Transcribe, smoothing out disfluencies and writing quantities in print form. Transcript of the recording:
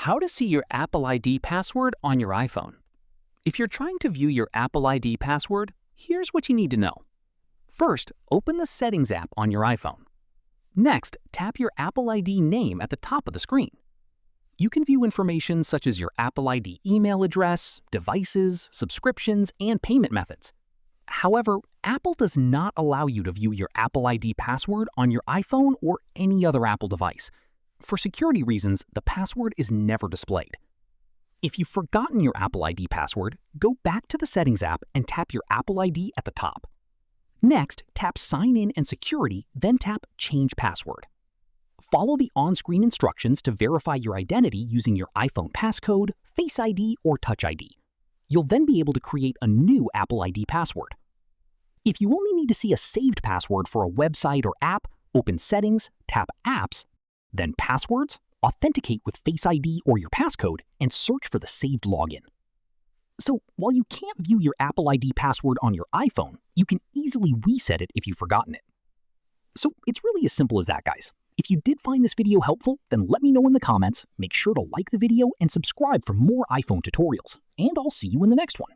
How to see your Apple ID password on your iPhone. If you're trying to view your Apple ID password, here's what you need to know. First, open the Settings app on your iPhone. Next, tap your Apple ID name at the top of the screen. You can view information such as your Apple ID email address, devices, subscriptions, and payment methods. However, Apple does not allow you to view your Apple ID password on your iPhone or any other Apple device. For security reasons, the password is never displayed. If you've forgotten your Apple ID password, go back to the Settings app and tap your Apple ID at the top. Next, tap Sign In and Security, then tap Change Password. Follow the on-screen instructions to verify your identity using your iPhone passcode, Face ID, or Touch ID. You'll then be able to create a new Apple ID password. If you only need to see a saved password for a website or app, open Settings, tap Apps, then Passwords, authenticate with Face ID or your passcode, and search for the saved login. So while you can't view your Apple ID password on your iPhone, you can easily reset it if you've forgotten it. So it's really as simple as that, guys. If you did find this video helpful, then let me know in the comments, make sure to like the video, and subscribe for more iPhone tutorials. And I'll see you in the next one.